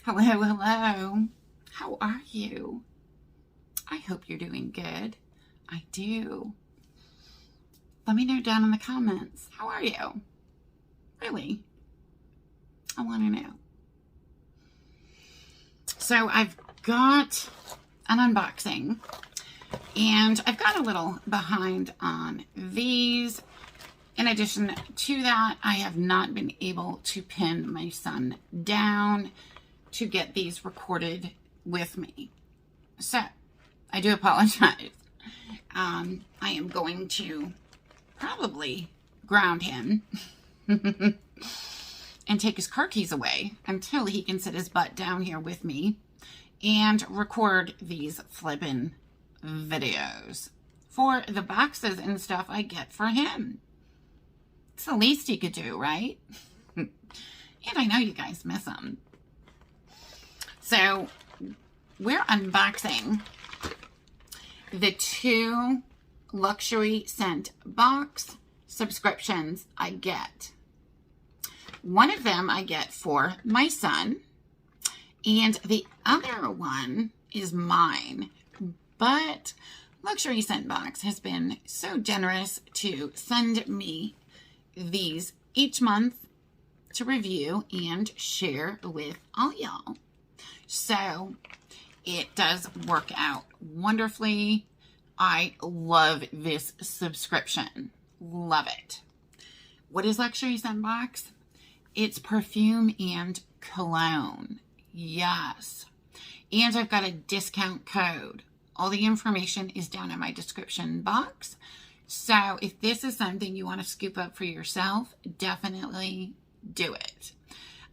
Hello, hello. How are you? I hope you're doing good. I do. Let me know down in the comments. How are you? Really? I want to know. So I've got an unboxing, and I've got a little behind on these. In addition to that, I have not been able to pin my son down to get these recorded with me. So I do apologize. I am going to probably ground him and take his car keys away until he can sit his butt down here with me and record these flippin' videos for the boxes and stuff I get for him. It's the least he could do, right? And I know you guys miss him. So we're unboxing the 2 luxury scent box subscriptions I get. One of them I get for my son, and the other one is mine. But Luxury Scent Box has been so generous to send me these each month to review and share with all y'all. So it does work out wonderfully. I love this subscription. Love it. What is Luxury Scent Box? It's perfume and cologne. Yes. And I've got a discount code. All the information is down in my description box. So if this is something you want to scoop up for yourself, definitely do it.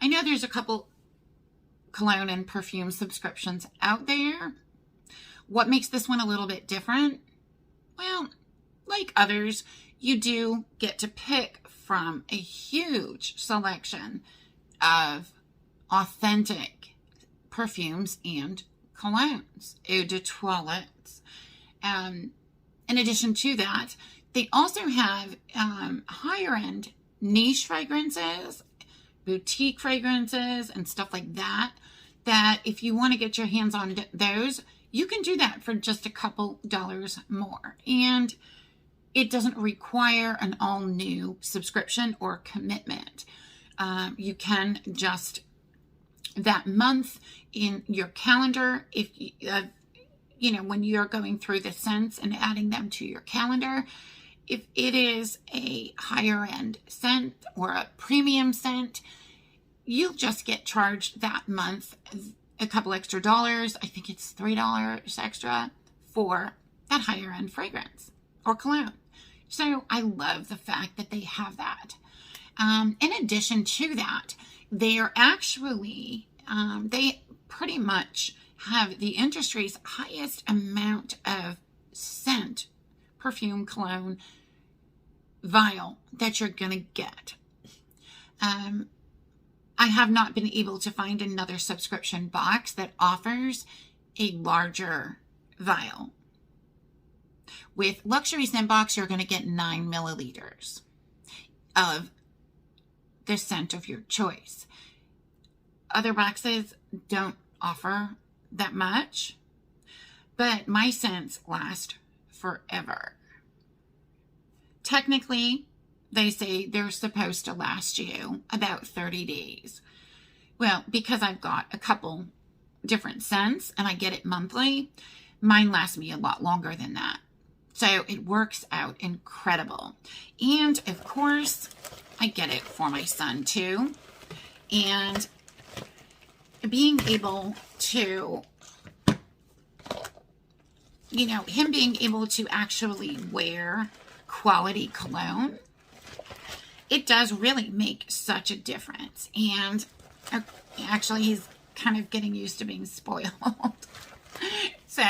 I know there's a couple cologne and perfume subscriptions out there. What makes this one a little bit different? Well, like others, you do get to pick from a huge selection of authentic perfumes and colognes, eau de toilettes. In addition to that, they also have higher end niche fragrances, boutique fragrances, and stuff like that, that if you want to get your hands on those, you can do that for just a couple dollars more. And it doesn't require an all new subscription or commitment. You can just that month in your calendar, if you know, when you're going through the scents and adding them to your calendar, if it is a higher end scent or a premium scent, you'll just get charged that month a couple extra dollars. I think it's $3 extra for that higher end fragrance or cologne. So I love the fact that they have that. In addition to that, they are actually, they pretty much have the industry's highest amount of scent, perfume, cologne, vial that you're going to get. I have not been able to find another subscription box that offers a larger vial. With Luxury Scent Box, you're going to get 9 milliliters of the scent of your choice. Other boxes don't offer that much, but my scents last forever. Technically, they say they're supposed to last you about 30 days. Well, because I've got a couple different scents and I get it monthly, mine lasts me a lot longer than that. So it works out incredible. And of course, I get it for my son too. And being able to, you know, him being able to actually wear quality cologne, it does really make such a difference. And actually, he's kind of getting used to being spoiled. So,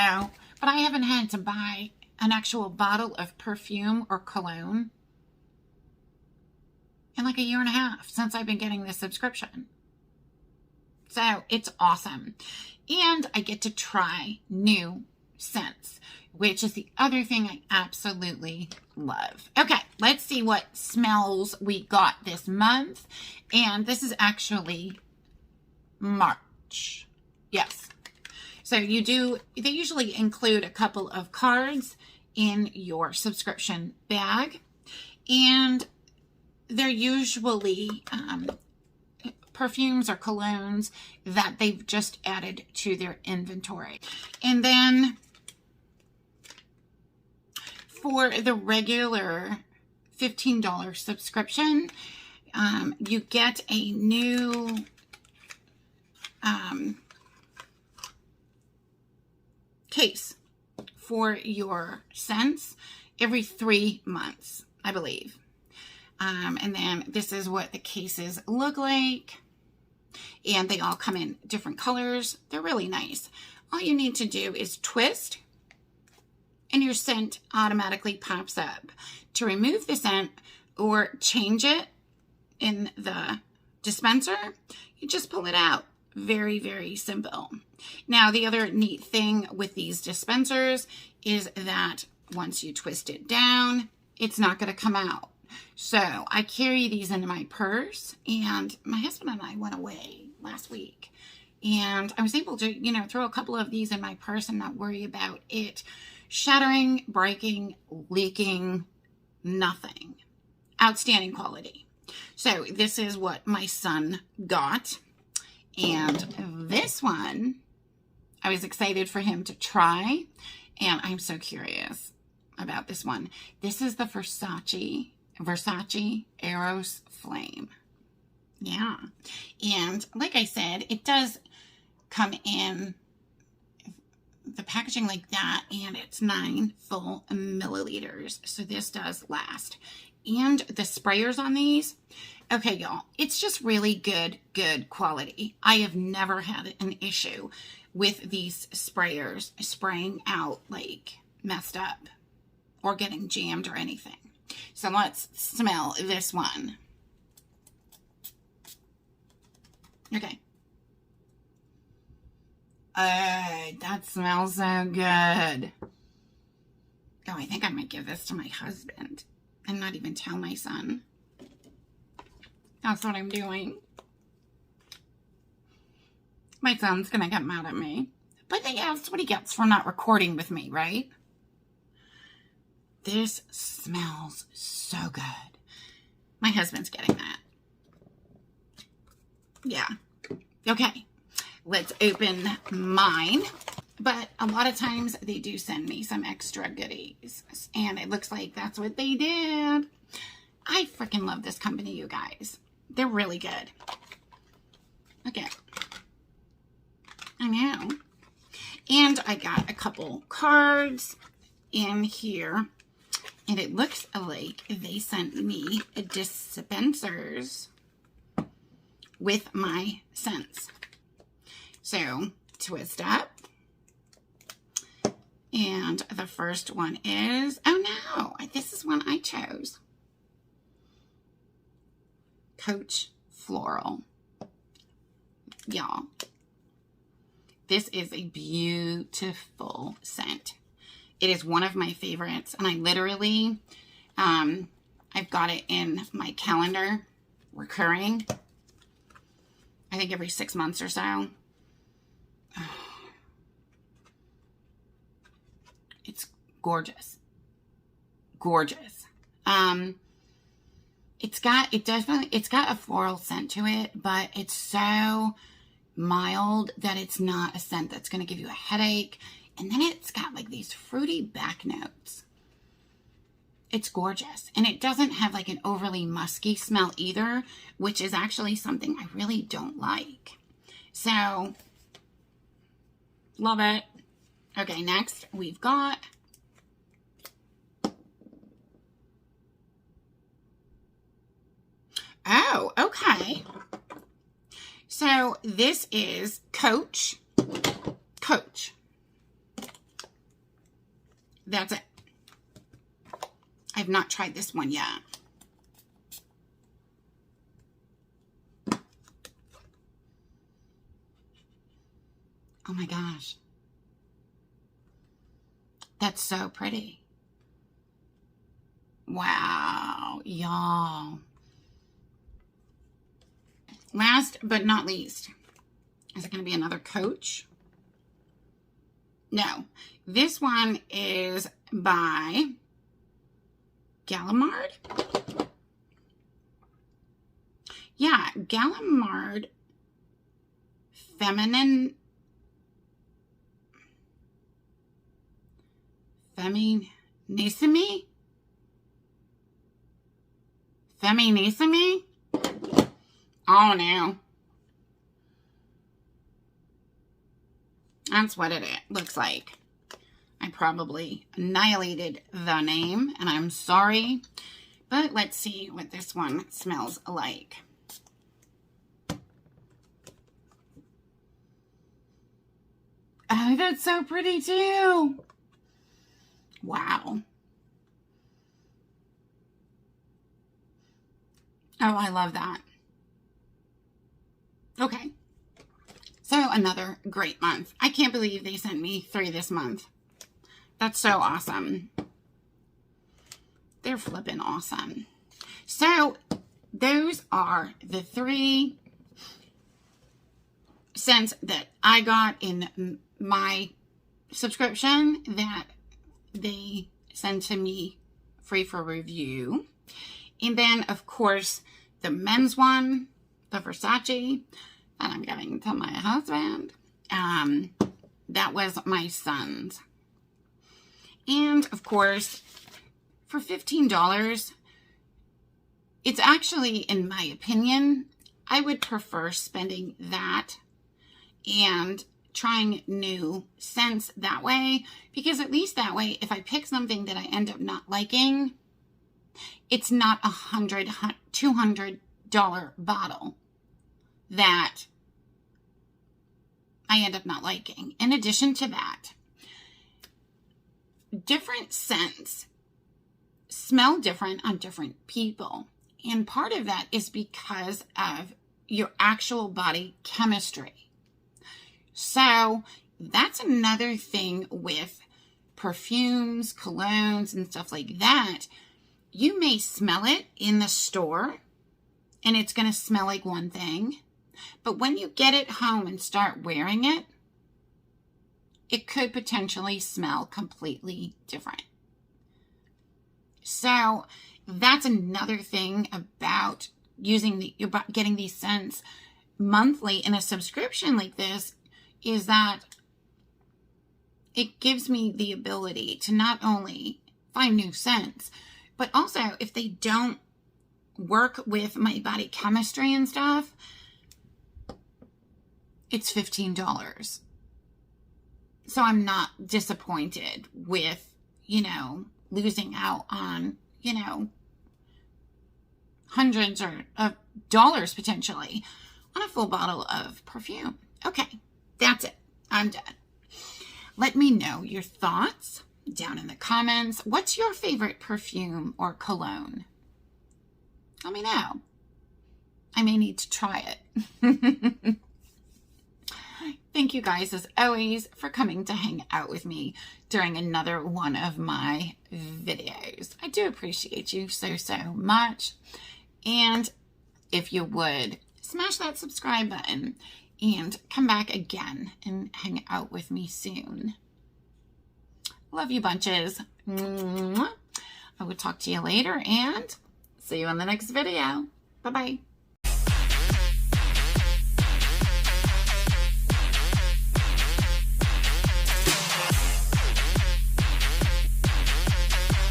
but I haven't had to buy an actual bottle of perfume or cologne in like a year and a half since I've been getting this subscription. So it's awesome. And I get to try new scents, which is the other thing I absolutely love. Okay, let's see what smells we got this month. And this is actually March. pouch. Yes. So they usually include a couple of cards in your subscription bag, and they're usually perfumes or colognes that they've just added to their inventory. And then for the regular $15 subscription, you get a new case for your scents every 3 months, I believe. And then this is what the cases look like. And they all come in different colors. They're really nice. All you need to do is twist, and your scent automatically pops up. To remove the scent or change it in the dispenser, you just pull it out. Very, very simple. Now, the other neat thing with these dispensers is that once you twist it down, it's not going to come out. So I carry these in my purse, and my husband and I went away last week, and I was able to, throw a couple of these in my purse and not worry about it shattering, breaking, leaking, nothing. Outstanding quality. So this is what my son got. And this one, I was excited for him to try, and I'm so curious about this one. This is the Versace Eros Flame. Yeah. And like I said, it does come in the packaging like that, and it's 9 full milliliters. So this does last. And the sprayers on these, okay, y'all, it's just really good quality. I have never had an issue with these sprayers spraying out like messed up or getting jammed or anything. So let's smell this one. Okay. That smells so good. Oh, I think I might give this to my husband and not even tell my son. That's what I'm doing. My son's gonna get mad at me. But that's what he gets for not recording with me, right? This smells so good. My husband's getting that. Yeah. Okay. Let's open mine. But a lot of times they do send me some extra goodies. And it looks like that's what they did. I freaking love this company, you guys. They're really good. Okay. I know. And I got a couple cards in here. And it looks like they sent me dispensers with my scents. So, twist up. And the first one is, oh no, this is one I chose. Coach Floral. Y'all, this is a beautiful scent. It is one of my favorites, and I literally, I've got it in my calendar, recurring, I think every 6 months or so. It's gorgeous. Gorgeous. It's got a floral scent to it, but it's so mild that it's not a scent that's going to give you a headache. And then it's got like these fruity back notes. It's gorgeous. And it doesn't have like an overly musky smell either, which is actually something I really don't like. So, love it. Okay, next we've got oh, okay. So this is Coach. That's it. I've not tried this one yet. Oh my gosh. That's so pretty. Wow, y'all. Last but not least, Is it going to be another Coach? No. This one is by Gallimard. Yeah, Gallimard Feminine. Feminissimi? Feminissimi? Oh no. That's what it looks like. I probably annihilated the name, and I'm sorry. But let's see what this one smells like. Oh, that's so pretty too. Wow. Oh, I love that. Okay. So another great month. I can't believe they sent me 3 this month. That's so awesome. They're flipping awesome. So those are the 3 scents that I got in my subscription that they sent to me free for review. And then, of course, the men's one, the Versace, that I'm giving to my husband. That was my son's. And, of course, for $15, it's actually, in my opinion, I would prefer spending that and trying new scents that way, because at least that way, if I pick something that I end up not liking, it's not a $200 bottle that I end up not liking. In addition to that, different scents smell different on different people. And part of that is because of your actual body chemistry. So that's another thing with perfumes, colognes, and stuff like that. You may smell it in the store and it's going to smell like one thing. But when you get it home and start wearing it, it could potentially smell completely different. So that's another thing about getting these scents monthly in a subscription like this, is that it gives me the ability to not only find new scents, but also if they don't work with my body chemistry and stuff, it's $15. So I'm not disappointed with, losing out on, hundreds of dollars potentially on a full bottle of perfume. Okay, that's it. I'm done. Let me know your thoughts down in the comments. What's your favorite perfume or cologne? Let me know. I may need to try it. Thank you guys, as always, for coming to hang out with me during another one of my videos. I do appreciate you so, so much. And if you would, smash that subscribe button and come back again and hang out with me soon. Love you bunches. I will talk to you later and see you in the next video. Bye-bye.